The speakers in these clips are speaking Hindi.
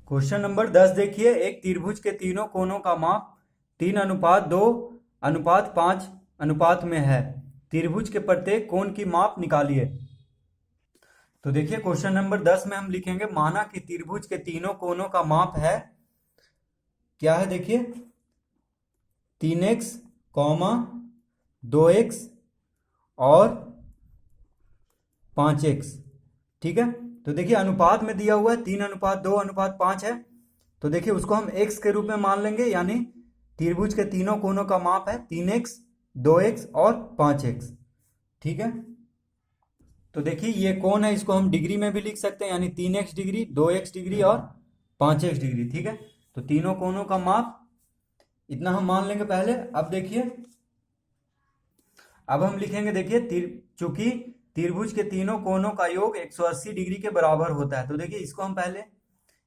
क्वेश्चन नंबर 10 देखिए, एक त्रिभुज के तीनों कोणों का माप 3:2:5 में है। त्रिभुज के प्रत्येक कोण की माप निकालिए। तो देखिए क्वेश्चन नंबर 10 में हम लिखेंगे, माना कि त्रिभुज के तीनों कोणों का माप है, क्या है देखिए, 3x, 2x और 5x। ठीक है, तो देखिए अनुपात में दिया हुआ है 3:2:5 है। तो देखिए उसको हम x के रूप में मान लेंगे, यानी त्रिभुज के तीनों कोणों का माप है 3x, 2x और 5x। ठीक है, तो देखिए ये कोण है, इसको हम डिग्री में भी लिख सकते हैं, यानी 3x डिग्री, 2x डिग्री और 5x डिग्री। ठीक है, तो तीनों कोणों का माप इतना हम मान लेंगे पहले। अब देखिए, अब हम लिखेंगे, देखिए चूंकि त्रिभुज के तीनों कोणों का योग 180 डिग्री के बराबर होता है, तो देखिए इसको हम पहले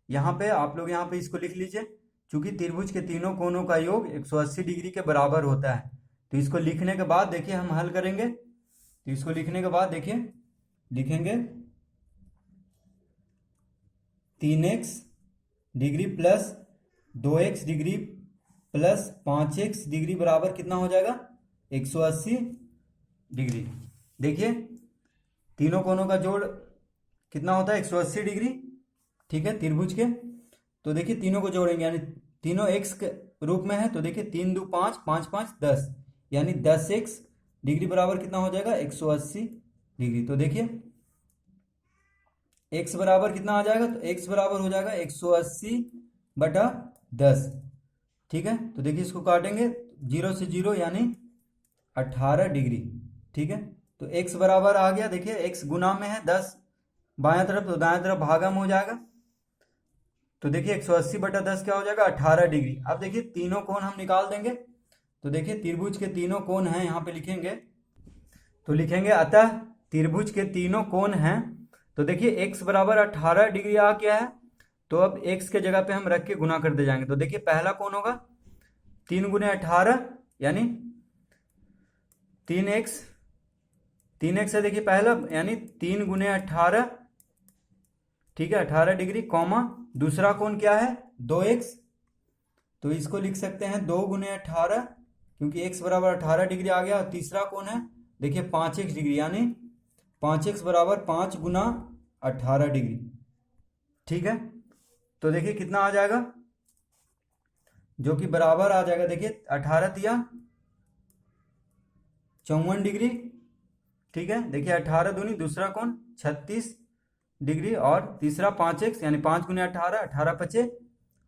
यहाँ पे, आप लोग यहाँ पे इसको लिख लीजिए, चूंकि त्रिभुज के तीनों कोणों का योग 180 डिग्री के बराबर होता है। तो इसको लिखने के बाद देखिए हम हल करेंगे। तो इसको लिखने के बाद देखिए लिखेंगे 3x degree plus 2x degree plus 5x degree बराबर कितना हो जाएगा, 180 डिग्री। देखिए तीनों कोणों का जोड़ कितना होता है, 180 डिग्री। ठीक है, त्रिभुज के। तो देखिए तीनों को जोड़ेंगे, यानी तीनों x के रूप में है, तो देखिए 3 2 5, 5 5 10, यानी 10x डिग्री बराबर कितना हो जाएगा, 180 डिग्री। तो देखिए x बराबर कितना आ जाएगा, तो x बराबर हो जाएगा 180/10। ठीक है, तो देखिए इसको काटेंगे 0 से 0, यानी 18 डिग्री। ठीक है, तो x बराबर आ गया, देखिए x गुना में है 10 बायां तरफ, तो दाएं तरफ भागा में हो जाएगा। तो देखिए 180/10 क्या हो जाएगा, 18 डिग्री। अब देखिए तीनों कोण हम निकाल देंगे। तो देखिए त्रिभुज के तीनों कोण हैं, यहाँ पे लिखेंगे, तो लिखेंगे अतः त्रिभुज के तीनों कोण हैं। तो देखिए x बराबर 18 डिग्री आ गया है, तो अब x के जगह पे हम रख के गुना करते जाएंगे। तो देखिए पहला कोण होगा 3 गुने 18, यानी 3x, 3x है देखिए पहला, यानी 3 गुने 18। ठीक है, 18 डिग्री, कॉमा दूसरा कोण क्या है, 2x। तो इसको लिख सकते हैं 2 गुने 18, क्योंकि x बराबर 18 डिग्री आ गया। और तीसरा कोण है देखिए 5x डिग्री, यानी 5x बराबर 5 गुना 18 डिग्री। ठीक है, तो देखिए कितना आ जाएगा, जो कि बराबर आ जाएगा, देखिए 18 तिया 54 डिग्री। ठीक है, देखिए 18 दूनी दूसरा कोण 36 डिग्री, और तीसरा 5x, यानी 5 गुने 18, 18 पचे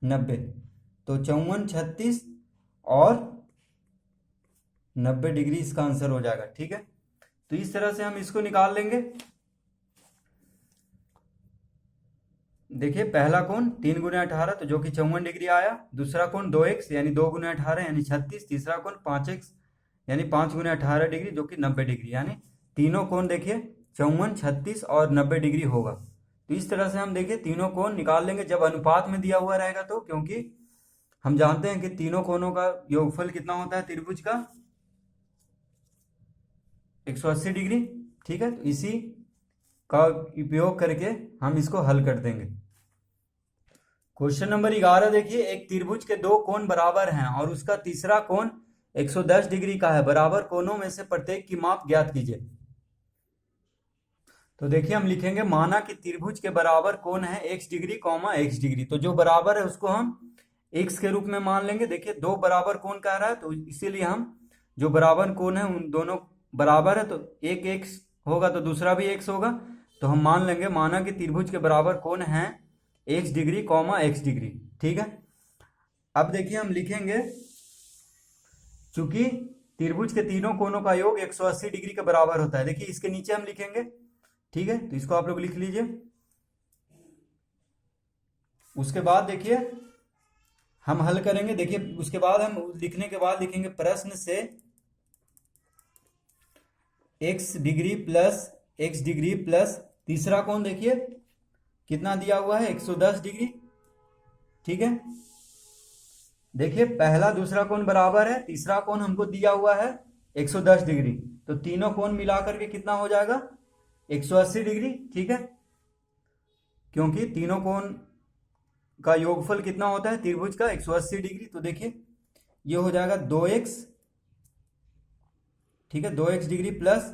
90, तो 54, 36 और 90 डिग्री इसका आंसर हो जाएगा। ठीक है, तो इस तरह से हम इसको निकाल लेंगे। देखिए पहला कोण 3 गुने 18, तो जो कि 54 डिग्री आया। दूसरा कोण 2x, यानी 2 गुने 18, यानी 36। तीसरा कोण 5x, यानी 5 गुने 18 डिग्री, जो कि 90 डिग्री। यानी तीनों कोण देखिए 54, 36 और 90 डिग्री होगा। तो इस तरह से हम देखिए तीनों कोण निकाल लेंगे जब अनुपात में दिया हुआ रहेगा, तो क्योंकि हम जानते हैं कि तीनों कोणों का योगफल कितना होता है त्रिभुज का, 180 डिग्री। ठीक है, तो इसी का उपयोग करके हम इसको हल कर देंगे। क्वेश्चन नंबर 11 देखिए, एक त्रिभुज के दो कोण बराबर हैं और उसका तीसरा कोण 110 डिग्री का है। बराबर कोणों में से प्रत्येक की माप ज्ञात कीजिए। तो देखिए हम लिखेंगे, माना कि त्रिभुज के बराबर कोण है x डिग्री, x डिग्री। तो जो बराबर है उसको हम x के रूप में मान लेंगे। देखिए दो बराबर कोण कह रहा है, तो इसीलिए हम जो बराबर कोण है उन दोनों बराबर है, तो एक x होगा तो दूसरा भी x होगा। तो हम मान लेंगे, माना कि त्रिभुज के बराबर कोण है x डिग्री, x डिग्री। ठीक है, अब देखिए हम लिखेंगे, चूंकि त्रिभुज के तीनों कोणों का योग 180 डिग्री के बराबर होता है। देखिए इसके नीचे हम लिखेंगे। ठीक है, तो इसको आप लोग लिख लीजिए। उसके बाद देखिए हम हल करेंगे। देखिए उसके बाद हम लिखने के बाद लिखेंगे, प्रश्न से x डिग्री प्लस तीसरा कोण देखिए कितना दिया हुआ है, 110 डिग्री। ठीक है, देखिए पहला दूसरा कोण बराबर है, तीसरा कोण हमको दिया हुआ है 110 डिग्री। तो तीनों कोण मिलाकर के कितना हो जाएगा, 180 डिग्री। ठीक है, क्योंकि तीनों कोण का योगफल कितना होता है त्रिभुज का 180 डिग्री। तो देखिए ये हो जाएगा 2x, ठीक है, 2x डिग्री प्लस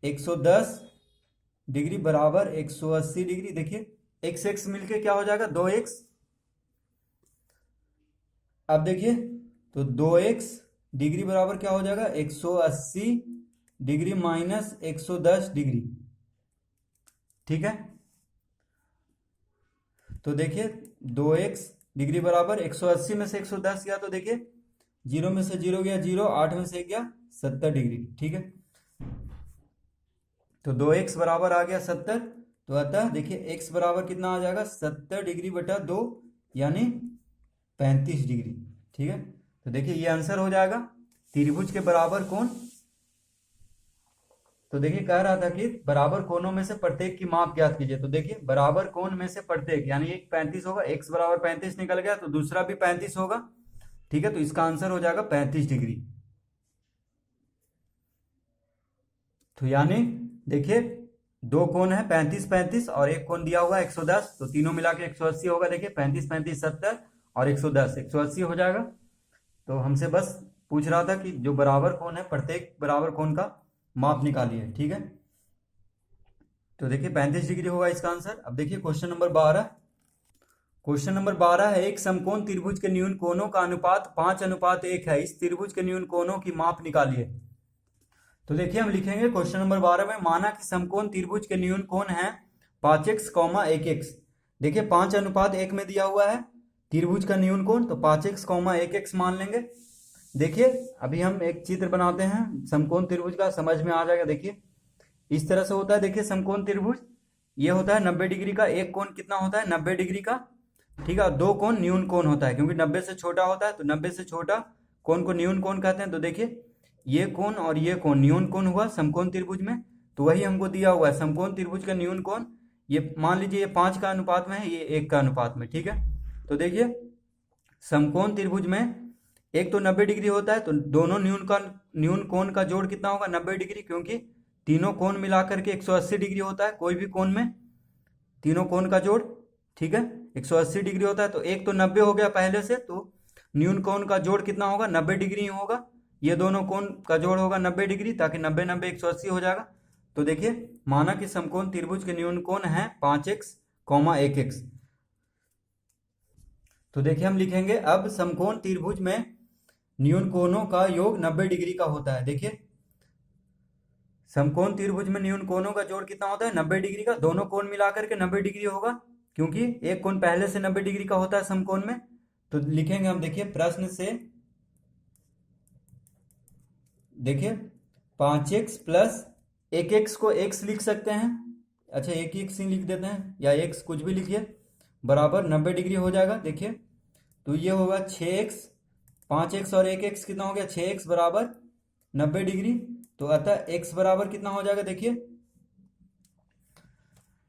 110 डिग्री बराबर 180 डिग्री। देखिए x x मिलके क्या हो जाएगा 2x। अब देखिए तो 2x डिग्री बराबर क्या हो जाएगा 180 डिग्री माइनस 110 डिग्री, ठीक है। तो देखिए 2x डिग्री बराबर 180 में से 110 गया तो देखिए 0 में से 0 गया 0, 8 में से 1 गया 70 डिग्री, ठीक है। तो 2x बराबर आ गया 70। तो अतः देखिए x बराबर कितना आ जाएगा 70 डिग्री बटा 2 यानी 35 डिग्री, ठीक है। तो देखिए ये आंसर हो जाएगा त्रिभुज के बराबर कोण। तो देखिए कह रहा था कि बराबर कोणों में से प्रत्येक की माप ज्ञात कीजिए। तो देखिए बराबर कोण में से प्रत्येक यानी एक 35 होगा, x बराबर 35 निकल गया तो दूसरा भी 35 होगा, ठीक है। तो इसका आंसर हो जाएगा 35 डिग्री। तो यानी देखिए दो कोण है 35 35 और एक कोण दिया हुआ 110, तो तीनों मिला के 180 होगा। देखिए 35 35 70 और 110 180 हो जाएगा। तो हमसे बस पूछ रहा था कि जो बराबर कोण है प्रत्येक बराबर कोण का माप निकालिए, ठीक है। तो देखिए 35 डिग्री होगा इसका आंसर। अब देखिए क्वेश्चन नंबर 12। क्वेश्चन नंबर 12 है एक समकोण त्रिभुज के न्यून कोणों का अनुपात 5:1 है। इस त्रिभुज के न्यून कोणों की माप निकालिए। तो देखिए हम लिखेंगे क्वेश्चन नंबर 12 में, माना कि समकोण त्रिभुज के न्यून कोण है 5x, 1x। देखिए 5:1 में दिया हुआ है त्रिभुज का न्यून कोण, तो 5x, 1x मान लेंगे। देखिए अभी हम एक चित्र बनाते हैं समकोण त्रिभुज का, समझ में आ जाएगा। देखिए इस तरह से होता है, देखिए समकोण त्रिभुज ये होता है 90 डिग्री का। एक कोण कितना होता है 90 डिग्री का, ठीक है। दो कोण न्यून कोण होता है क्योंकि 90 से छोटा होता है, तो 90 से छोटा कोण को न्यून कोण कहते हैं। तो देखिए ये कोण और ये कोण न्यून कोण हुआ समकोण त्रिभुज में, तो वही हमको दिया हुआ है समकोण त्रिभुज का न्यून कोण। ये मान लीजिए ये 5 का अनुपात में है, ये 1 का अनुपात में, ठीक है। तो देखिए समकोण त्रिभुज में एक तो 90 डिग्री होता है, तो दोनों न्यून कोण का जोड़ कितना होगा 90 डिग्री, क्योंकि तीनों कोण मिलाकर के 180 डिग्री होता है कोई भी कोण में, तीनों कोण का जोड़, ठीक है, 180 डिग्री होता है। तो एक तो 90 हो गया पहले से, तो न्यून कोण का जोड़ कितना होगा 90 डिग्री ही होगा। ये दोनों कोण का जोड़ होगा 90 डिग्री, ताकि 90 90 180 हो जाएगा। तो देखिए माना कि समकोण त्रिभुज के न्यून कोण है 5x, 1x। तो देखिए हम लिखेंगे अब समकोण त्रिभुज में न्यून कोणों का योग 90 डिग्री का होता है। देखिए समकोण त्रिभुज में न्यून कोणों का जोड़ कितना होता है 90 डिग्री का। दोनों कोण मिलाकर के 90 डिग्री होगा, क्योंकि एक कोण पहले से 90 डिग्री का होता है समकोण में। तो लिखेंगे हम, देखिए प्रश्न से, देखिए 5x प्लस 1x को x लिख सकते हैं। अच्छा एक ही x ही लिख देते हैं, या x कुछ भी लिखिए, बराबर 90 डिग्री हो जाएगा। देखिए तो ये होगा 6x, 5x और 1x कितना हो गया 6x बराबर 90 डिग्री। तो अतः x बराबर कितना हो जाएगा,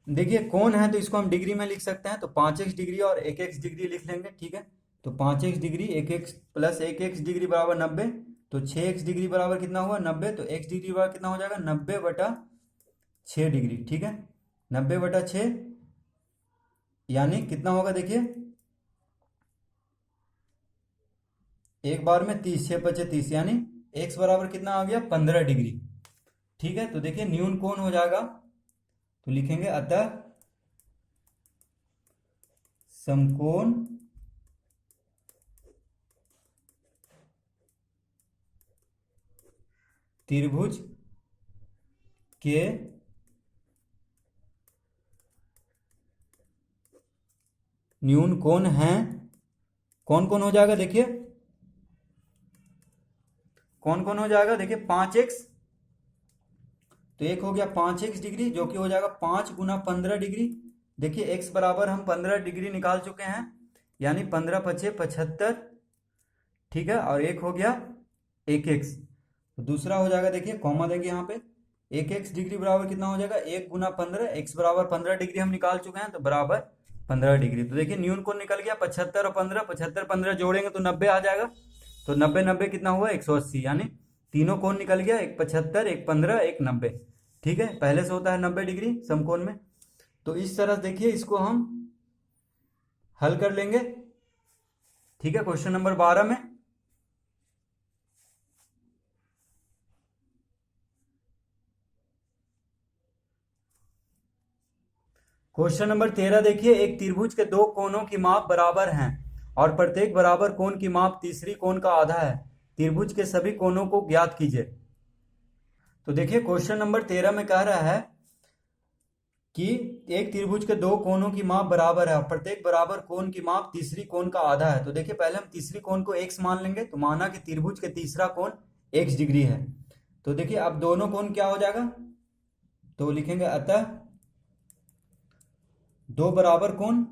देखिए कोण है तो इसको हम डिग्री में लिख सकते हैं, तो 5x डिग्री और 1x डिग्री लिख लेंगे, ठीक है। तो 5x degree 1x plus 1x degree बराबर 90, तो 6x डिग्री बराबर कितना हुआ 90, तो x डिग्री बराबर कितना हो जाएगा 90/6 डिग्री, ठीक है। 90/6 यानी कितना होगा, देखिए एक बार में 30, 6 × 5 30, यानी x बराबर कितना आ गया 15 डिग्री, ठीक है। तो देखिए न्यून कोण हो जाएगा, तो लिखेंगे अतः समकोण त्रिभुज के न्यून कोण हैं, कौन कौन हो जाएगा, देखिए कौन कौन हो जाएगा, देखिए 5x, तो एक हो गया 5x डिग्री जो कि हो जाएगा 5 × 15 डिग्री। देखिए x बराबर हम 15 डिग्री निकाल चुके हैं, यानी 15 × 5 = 75, ठीक है। और एक हो गया 1x, तो दूसरा हो जाएगा, देखिए कॉमा देंगे यहाँ पे, 1x डिग्री बराबर कितना हो जाएगा 1 × 15, x बराबर 15 डिग्री हम निकाल चुके हैं, तो बराबर 15 डिग्री। तो देखिए न्यून कोण निकल गया 75 और 15, 75 15 जोड़ेंगे तो 90 आ जाएगा। तो 90 90 कितना हुआ 180, यानी तीनों कोण निकल गया, एक 75, एक 15, एक 90, ठीक है। पहले से होता है 90 डिग्री समकोण में। तो इस तरह देखिए इसको हम हल कर लेंगे। ठीक है, क्वेश्चन नंबर 12 में क्वेश्चन नंबर 13 देखिए, एक त्रिभुज के दो कोनों की माप बराबर हैं और प्रत्येक बराबर कोण की माप तीसरी कोण का आधा है। त्रिभुज के सभी कोनों को ज्ञात कीजिए। तो देखिए क्वेश्चन नंबर 13 में कह रहा है कि एक त्रिभुज के दो कोनों की माप बराबर है और प्रत्येक बराबर कोण की माप तीसरी कोण का आधा है। तो देखिए पहले हम तीसरी कोण को x मान लेंगे। तो माना कि त्रिभुज के तीसरा कोण x डिग्री है। तो देखिए अब दोनों कोण क्या हो जाएगा, तो लिखेंगे अतः दो बराबर कोण।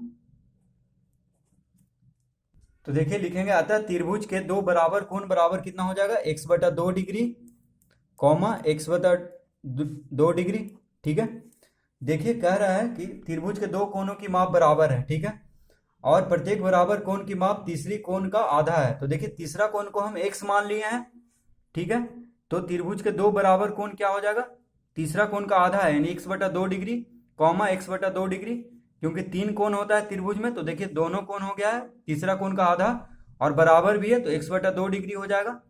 तो देखिए लिखेंगे अतः त्रिभुज के दो बराबर कोण बराबर कितना हो जाएगा, x बटा 2 डिग्री कॉमा x बटा 2 डिग्री। ठीक है, देखिए कह रहा है कि त्रिभुज के दो कोनों की माप बराबर है। ठीक है, और प्रत्येक बराबर कोण की माप तीसरी कोण का आधा है। तो देखिए तीसरा कोण को हम x मान लिए हैं। ठीक है, तो त्रिभुज के दो बराबर कोण क्या हो जाएगा, तीसरा कोण का आधा है यानी x बटा 2 डिग्री कॉमा x बटा 2 डिग्री। क्योंकि तीन कोण होता है त्रिभुज में, तो देखिए दोनों कोण हो गया है, तीसरा कोण का आधा और बराबर भी है तो x बटा 2 डिग्री हो जाएगा।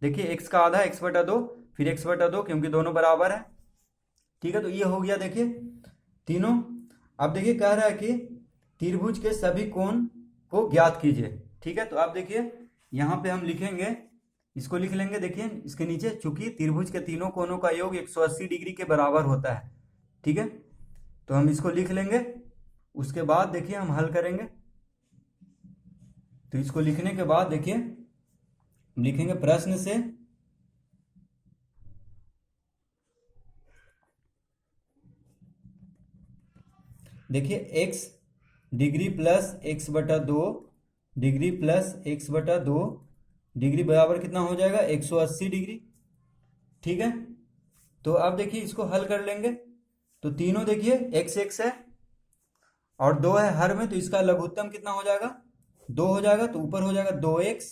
देखिए x का आधा x बटा 2 फिर x बटा 2 क्योंकि दोनों बराबर है। ठीक है, तो ये हो गया देखिए तीनों। अब देखिए कह रहा है कि त्रिभुज के सभी कोण को ज्ञात कीजिए। ठीक है, तो आप देखिए यहाँ पे हम लिखेंगे, इसको लिख लेंगे। देखिए इसके नीचे, चूंकि त्रिभुज के तीनों कोणों का योग 180 डिग्री के बराबर होता है। ठीक है, तो हम इसको लिख लेंगे। उसके बाद देखिए हम हल करेंगे। तो इसको लिखने के बाद देखिए लिखेंगे प्रश्न से देखिए x डिग्री प्लस x बटा 2 डिग्री प्लस x बटा 2 डिग्री बराबर कितना हो जाएगा, 180 डिग्री। ठीक है, तो अब देखिए इसको हल कर लेंगे। तो तीनों देखिए x x है और 2 है हर में, तो इसका लघुत्तम कितना हो जाएगा, 2 हो जाएगा। तो ऊपर हो जाएगा 2x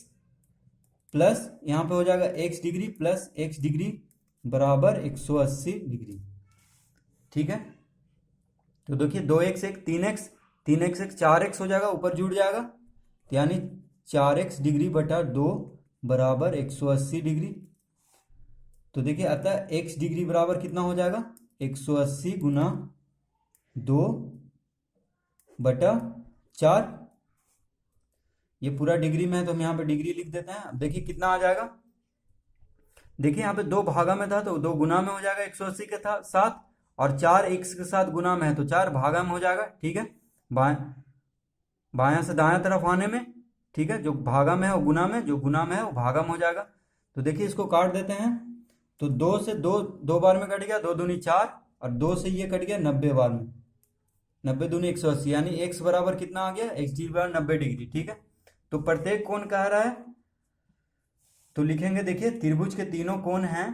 प्लस यहाँ पे हो जाएगा x degree plus x degree बराबर 180 डिग्री। ठीक है, तो देखिए 2x एक 3x 3x एक 4x हो जाएगा, ऊपर जुड़ जाएगा तो यानी 4x डिग्री बटा 2 बराबर 180 डिग्री। तो देखिए अतः x डिग्री बराबर कितना हो जाएगा, 180 गुना 2 बटा 4। ये पूरा डिग्री में है तो हम यहाँ पे डिग्री लिख देते हैं। अब देखिए कितना आ जाएगा, देखिए यहाँ पे 2 भागा में था तो 2 गुना में हो जाएगा 180 के साथ, और 4 x के साथ गुना में है तो 4 भागा में हो जाएगा। ठीक है, बायां से दायां तरफ आने में। ठीक है, जो भागा में है वो गुना में, जो गुना में है वो भागा में हो जाएगा। तो देखिए इसको काट देते हैं। तो 2 से 2 बार में कट गया, 2 दूनी 4 और 2 से ये कट गया 90 बार में, 90 दूनी 180 यानी x बराबर कितना आ गया, x डिग्री बराबर 90 डिग्री। ठीक है, तो प्रत्येक कोण कह रहा है तो लिखेंगे देखिए त्रिभुज के तीनों कोण हैं।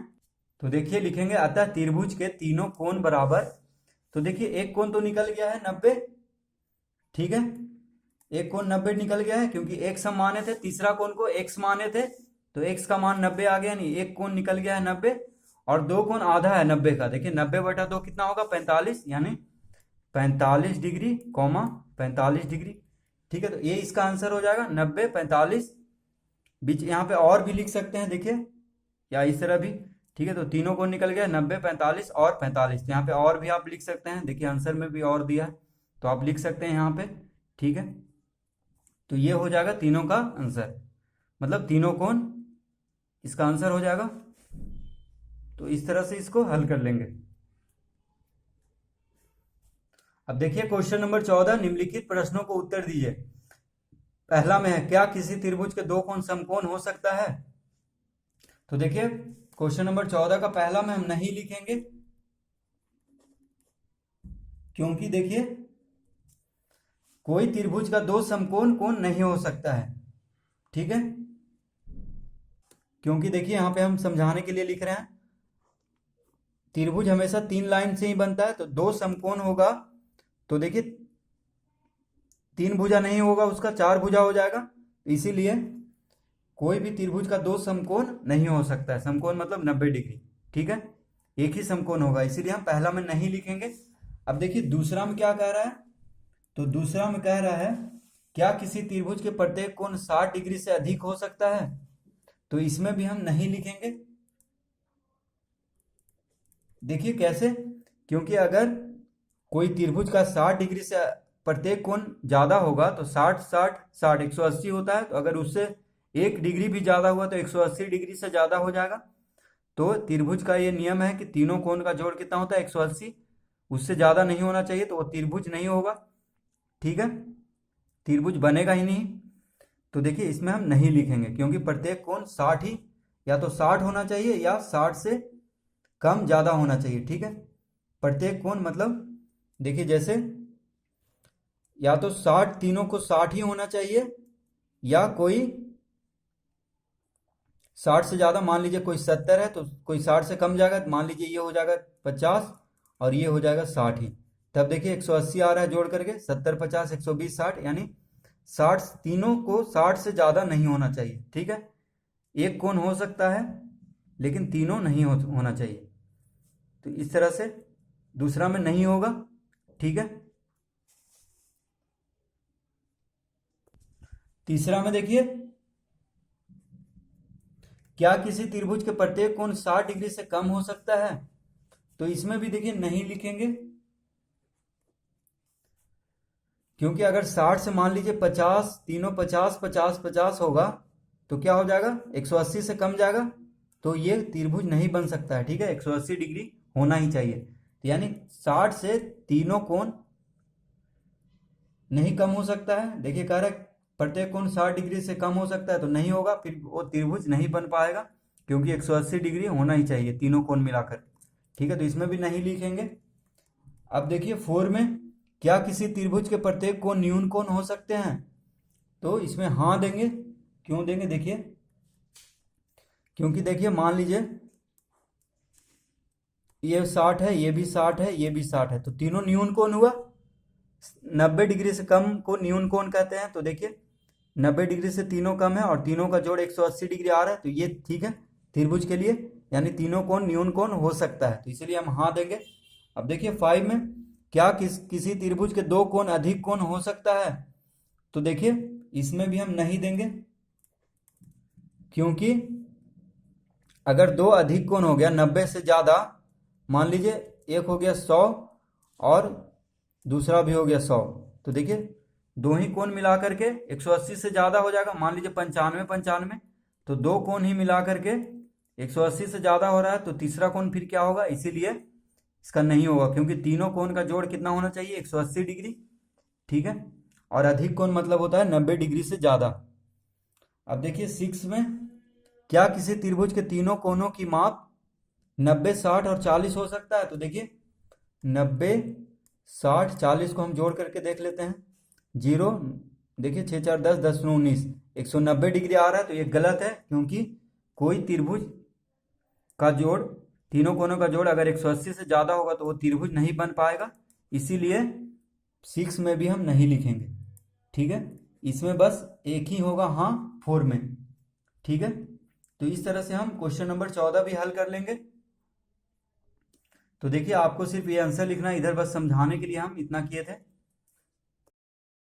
तो देखिए लिखेंगे अतः त्रिभुज के तीनों कोण बराबर। तो देखिए एक कोण तो निकल गया है 90। ठीक है, एक कोण 90 निकल गया है क्योंकि x हम माने थे, तीसरा कोण को x माने थे तो x का मान 90 आ गया, नहीं एक कोण निकल गया है 90 और 2 कोण आधा है 90 का। देखिए 90 बटा 2 कितना होगा, 45 यानी 45 डिग्री कॉमा 45 डिग्री। ठीक है, तो ये इसका आंसर हो जाएगा 90 45। बीच यहाँ पे और भी लिख सकते हैं देखिए, या इस तरह भी। ठीक है, तो तीनों को निकल गया 90 45 और 45। तो यहाँ पे और भी आप लिख सकते हैं, देखिए आंसर में भी और दिया है तो आप लिख सकते हैं यहाँ पे। ठीक है, तो ये हो जाएगा तीनों का आंसर, मतलब तीनों कोण इसका आंसर हो जाएगा। तो इस तरह से इसको हल कर लेंगे। अब देखिए क्वेश्चन नंबर 14, निम्नलिखित प्रश्नों को उत्तर दीजिए। पहला में है, क्या किसी त्रिभुज के दो कोण समकोण हो सकता है। तो देखिए क्वेश्चन नंबर 14 का पहला में हम नहीं लिखेंगे, क्योंकि देखिए कोई त्रिभुज का दो समकोण कोण नहीं हो सकता है। ठीक है, क्योंकि देखिए यहां पे हम समझाने के लिए लिख रहे हैं, त्रिभुज हमेशा 3 लाइन से ही बनता है। तो दो समकोण होगा तो देखिए 3 भुजा नहीं होगा उसका, 4 भुजा हो जाएगा। इसीलिए कोई भी त्रिभुज का दो समकोण नहीं हो सकता है। समकोण मतलब 90 डिग्री। ठीक है, एक ही समकोण होगा, इसीलिए हम पहला में नहीं लिखेंगे। अब देखिए दूसरा में क्या कह रहा है, तो दूसरा में कह रहा है क्या किसी त्रिभुज के प्रत्येक कोण 60 डिग्री से अधिक हो सकता है? तो इसमें भी हम नहीं लिखेंगे। देखिए कैसे, क्योंकि अगर कोई त्रिभुज का 60 डिग्री से प्रत्येक कोण ज्यादा होगा तो 60 60 60 180 होता है, तो अगर उससे 1 डिग्री भी ज्यादा हुआ तो 180 डिग्री से ज्यादा हो जाएगा। तो त्रिभुज का ये नियम है कि तीनों कोण का जोड़ कितना होता है? 180, उससे ज्यादा नहीं होना चाहिए, तो वो त्रिभुज नहीं होगा। ठीक है, त्रिभुज बनेगा ही नहीं। तो देखिए इसमें हम नहीं लिखेंगे, क्योंकि प्रत्येक कोण 60 ही, या तो 60 होना चाहिए या 60 से कम ज्यादा होना चाहिए। ठीक है, प्रत्येक कोण मतलब देखिए जैसे या तो 60, तीनों को 60 ही होना चाहिए, या कोई 60 से ज्यादा, मान लीजिए कोई 70 है तो कोई 60 से कम जाएगा, मान लीजिए ये हो जाएगा 50 और ये हो जाएगा 60 ही। तब देखिए 180 आ रहा है जोड़ करके, 70 50 120 60, यानी 60, तीनों को 60 से ज्यादा नहीं होना चाहिए। ठीक है, एक कोण हो सकता है लेकिन तीनों नहीं होना चाहिए। तो इस तरह से दूसरा में नहीं होगा। ठीक है, तीसरा में देखिए, क्या किसी त्रिभुज के प्रत्येक कोण 60 डिग्री से कम हो सकता है? तो इसमें भी देखिए नहीं लिखेंगे, क्योंकि अगर 60 से मान लीजिए 50, तीनों 50 50 50 होगा तो क्या हो जाएगा? 180 से कम जाएगा, तो ये त्रिभुज नहीं बन सकता है। ठीक है, 180 डिग्री होना ही चाहिए। तो यानी 60 से तीनों कोण नहीं कम हो सकता है। देखिए कह रहा है प्रत्येक कोण 60 डिग्री से कम हो सकता है, तो नहीं होगा, फिर वो त्रिभुज नहीं बन पाएगा, क्योंकि 180 डिग्री होना ही चाहिए तीनों कोण मिलाकर। ठीक है, तो इसमें भी नहीं लिखेंगे। अब देखिए 4 में, क्या किसी त्रिभुज के प्रत्येक कोण न्यून कोण हो सकते हैं? तो इसमें हाँ देंगे। क्यों देंगे? देखिए, क्योंकि देखिए मान लीजिए ये 60 है, ये भी 60 है, ये भी 60 है, तो तीनों न्यून कोण हुआ। 90 डिग्री से कम को न्यून कोण कहते हैं। तो देखिए 90 डिग्री से तीनों कम है और तीनों का जोड़ 180 डिग्री आ रहा है, तो ये ठीक है त्रिभुज के लिए, यानी तीनों कोण न्यून कोण हो सकता है, तो इसीलिए हम हाँ देंगे। अब देखिए 5 में, क्या किसी त्रिभुज के दो कोण अधिक कोण हो सकता है? तो देखिए इसमें भी हम नहीं देंगे, क्योंकि अगर दो अधिक कोण हो गया 90 से ज्यादा, मान लीजिए एक हो गया 100 और दूसरा भी हो गया 100, तो देखिए दो ही कोण मिला करके 180 से ज्यादा हो जाएगा, मान लीजिए 95 95, तो दो कोण ही मिला करके 180 से ज्यादा हो रहा है, तो तीसरा कोण फिर क्या होगा? इसीलिए इसका नहीं होगा, क्योंकि तीनों कोण का जोड़ कितना होना चाहिए? 180 डिग्री। ठीक है, और अधिक कोण मतलब होता है 90 डिग्री से ज्यादा। अब देखिए 6 में, क्या किसी त्रिभुज के तीनों कोणों की माप 90 60 और 40 हो सकता है? तो देखिए 90 60 40 को हम जोड़ करके देख लेते हैं। 0, देखिए 6 4 10 10 9 19, 190 डिग्री आ रहा है, तो ये गलत है, क्योंकि कोई त्रिभुज का जोड़, तीनों कोणों का जोड़ अगर 180 से ज्यादा होगा तो वो त्रिभुज नहीं बन पाएगा, इसीलिए 6 में भी हम नहीं लिखेंगे। ठीक है, इसमें बस एक ही होगा हाँ 4 में। ठीक है, तो इस तरह से हम क्वेश्चन नंबर 14 भी हल कर लेंगे। तो देखिए आपको सिर्फ ये आंसर लिखना है, इधर बस समझाने के लिए हम इतना किए थे।